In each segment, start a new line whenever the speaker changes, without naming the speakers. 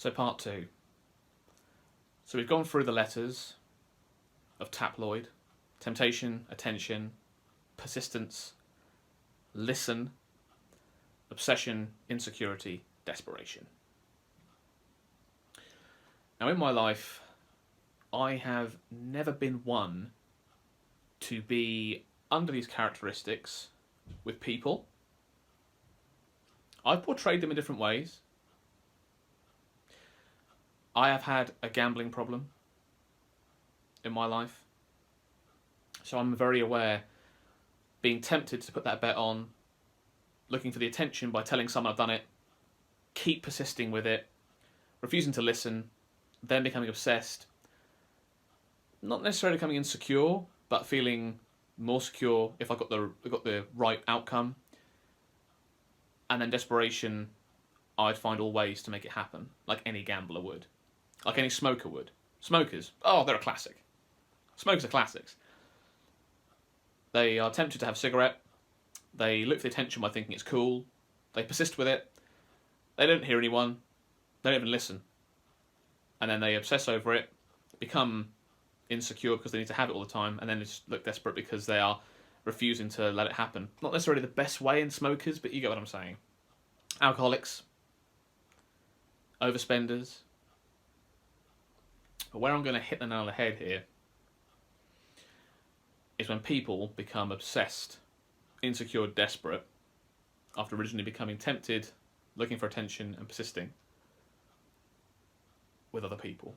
So part 2. So we've gone through the letters of TAPLOID: temptation, attention, persistence, listen, obsession, insecurity, desperation. Now in my life, I have never been one to be under these characteristics with people. I've portrayed them in different ways. I have had a gambling problem in my life. So I'm very aware, being tempted to put that bet on, looking for the attention by telling someone I've done it, keep persisting with it, refusing to listen, then becoming obsessed, not necessarily becoming insecure, but feeling more secure if I got the right outcome, and then desperation. I'd find all ways to make it happen, like any gambler would. Like any smoker would. Smokers, oh, they're a classic. Smokers are classics. They are tempted to have a cigarette. They look for the attention by thinking it's cool. They persist with it. They don't hear anyone. They don't even listen. And then they obsess over it, become insecure because they need to have it all the time, and then they just look desperate because they are refusing to let it happen. Not necessarily the best way in smokers, but you get what I'm saying. Alcoholics. Overspenders. But where I'm going to hit the nail on the head here is when people become obsessed, insecure, desperate, after originally becoming tempted, looking for attention and persisting with other people.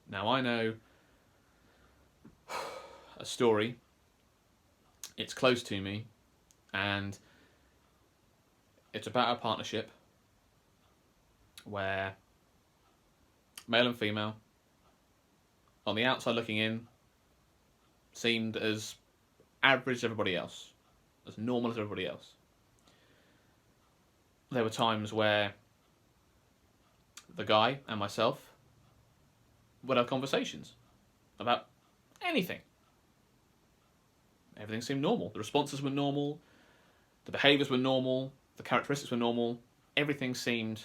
Now I know a story, it's close to me, and it's about a partnership where male and female, on the outside looking in, seemed as average as everybody else, as normal as everybody else. There were times where the guy and myself would have conversations about anything. Everything seemed normal. The responses were normal, the behaviours were normal, the characteristics were normal, everything seemed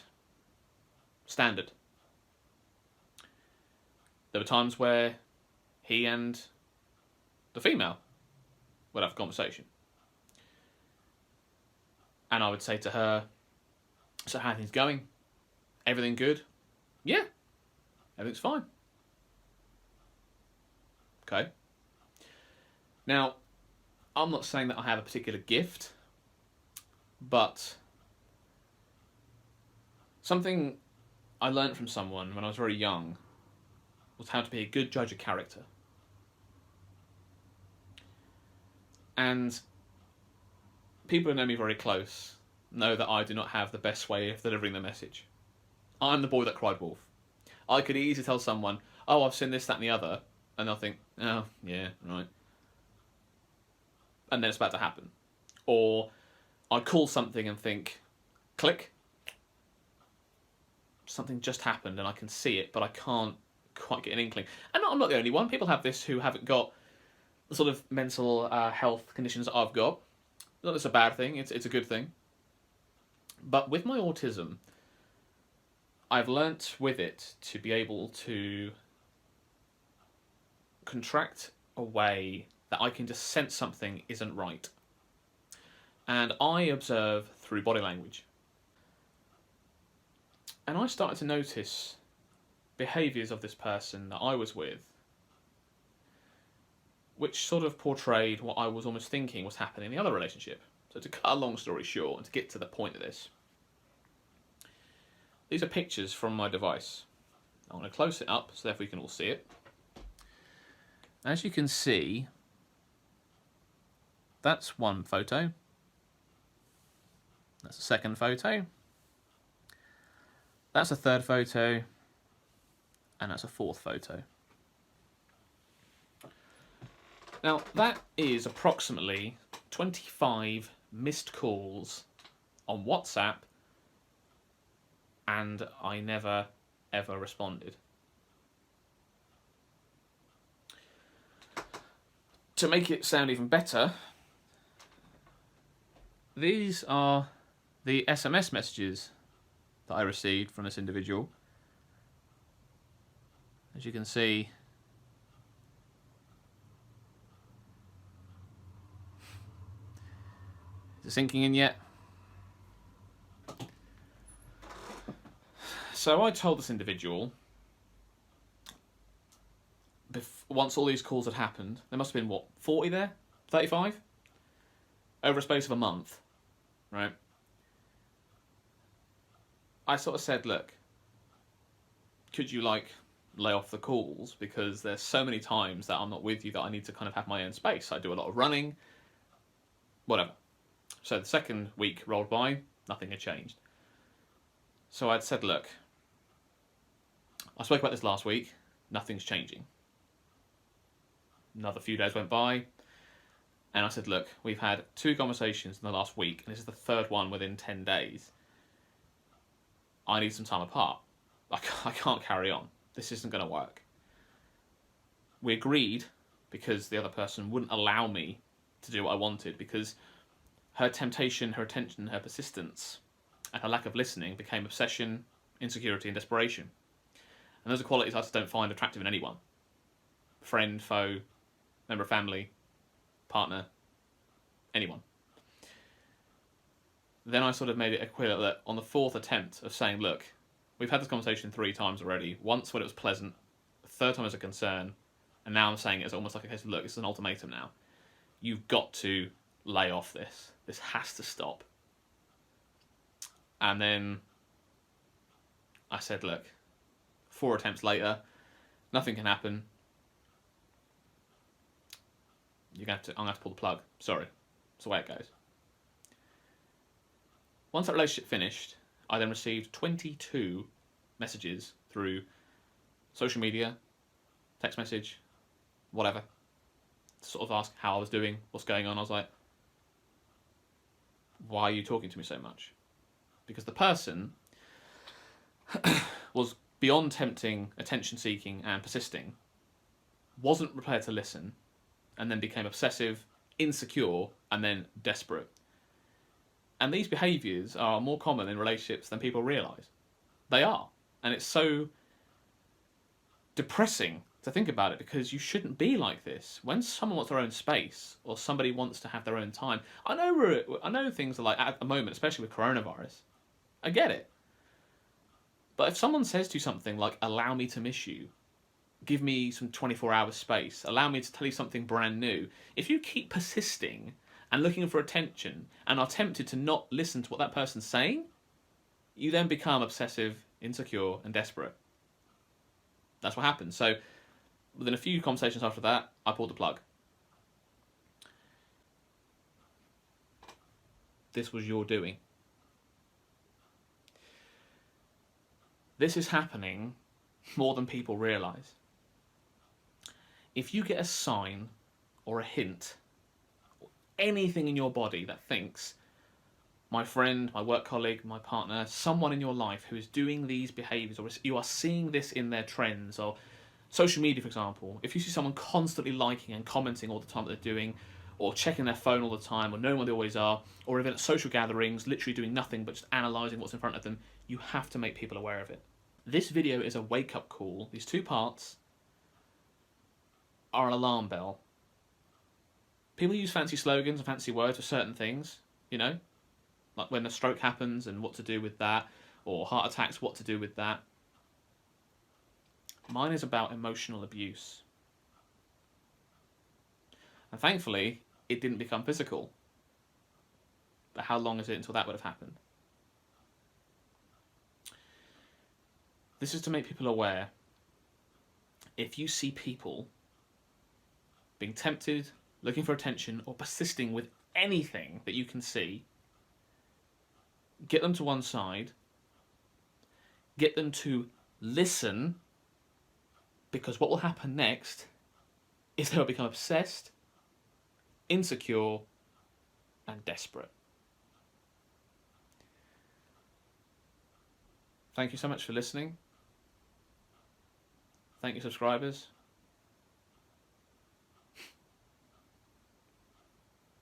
standard. There were times where he and the female would have a conversation. And I would say to her, so how are things going? Everything good? Yeah, everything's fine. Okay. Now, I'm not saying that I have a particular gift, but something I learned from someone when I was very young was how to be a good judge of character. And people who know me very close know that I do not have the best way of delivering the message. I'm the boy that cried wolf. I could easily tell someone, oh, I've seen this, that and the other, and they'll think, oh, yeah, right. And then it's about to happen. Or I call something and think, click. Something just happened and I can see it, but I can't quite get an inkling. And I'm not the only one. People have this who haven't got the sort of mental health conditions that I've got. Not that it's a bad thing, it's a good thing. But with my autism, I've learnt with it to be able to contract a way that I can just sense something isn't right. And I observe through body language. And I started to notice behaviours of this person that I was with, which sort of portrayed what I was almost thinking was happening in the other relationship. So to cut a long story short, and to get to the point of this, these are pictures from my device. I'm going to close it up so that we can all see it. As you can see, that's one photo. That's a second photo. That's a third photo. And that's a fourth photo. Now, that is approximately 25 missed calls on WhatsApp, and I never, ever responded. To make it sound even better, these are the SMS messages that I received from this individual As you can see, is it sinking in yet? So I told this individual, once all these calls had happened, there must have been, what, 40 there? 35? Over a space of a month, right? I sort of said, look, could you, like, lay off the calls? Because there's so many times that I'm not with you that I need to kind of have my own space. I do a lot of running, whatever. So the second week rolled by, nothing had changed. So I'd said, look, I spoke about this last week, nothing's changing. Another few days went by, and I said, look, we've had 2 conversations in the last week, and this is the 3rd one within 10 days. I need some time apart. I can't carry on. This isn't going to work. We agreed because the other person wouldn't allow me to do what I wanted, because her temptation, her attention, her persistence, and her lack of listening became obsession, insecurity, and desperation. And those are qualities I just don't find attractive in anyone. Friend, foe, member of family, partner, anyone. Then I sort of made it clear that on the 4th attempt of saying, look, we've had this conversation 3 times already. Once when it was pleasant, the 3rd time as a concern, and now I'm saying it's almost like a case of, look, this is an ultimatum now. You've got to lay off this. This has to stop. And then I said, look, 4 attempts later, nothing can happen. I'm going to have to pull the plug. Sorry. That's the way it goes. Once that relationship finished, I then received 22 messages through social media, text message, whatever, to sort of ask how I was doing, what's going on. I was like, why are you talking to me so much? Because the person was beyond tempting, attention-seeking and persisting, wasn't prepared to listen, and then became obsessive, insecure, and then desperate. And these behaviours are more common in relationships than people realise. They are. And it's so depressing to think about it, because you shouldn't be like this. When someone wants their own space, or somebody wants to have their own time, I know things are like, at the moment, especially with coronavirus, I get it. But if someone says to you something like, allow me to miss you, give me some 24-hour space, allow me to tell you something brand new, if you keep persisting and looking for attention and are tempted to not listen to what that person's saying, you then become obsessive, insecure, and desperate. That's what happens. So within a few conversations after that, I pulled the plug. This was your doing. This is happening more than people realise. If you get a sign or a hint, or anything in your body that thinks, my friend, my work colleague, my partner, someone in your life who is doing these behaviours, or you are seeing this in their trends, or social media, for example, if you see someone constantly liking and commenting all the time what they're doing, or checking their phone all the time, or knowing where they always are, or even at social gatherings, literally doing nothing but just analysing what's in front of them, you have to make people aware of it. This video is a wake-up call. These 2 parts are an alarm bell. People use fancy slogans and fancy words for certain things, you know, like when a stroke happens and what to do with that, or heart attacks, what to do with that. Mine is about emotional abuse. And thankfully, it didn't become physical. But how long is it until that would have happened? This is to make people aware. If you see people being tempted, looking for attention, or persisting with anything that you can see, get them to one side, get them to listen, because what will happen next is they'll become obsessed, insecure, and desperate. Thank you so much for listening. Thank you, subscribers.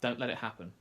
Don't let it happen.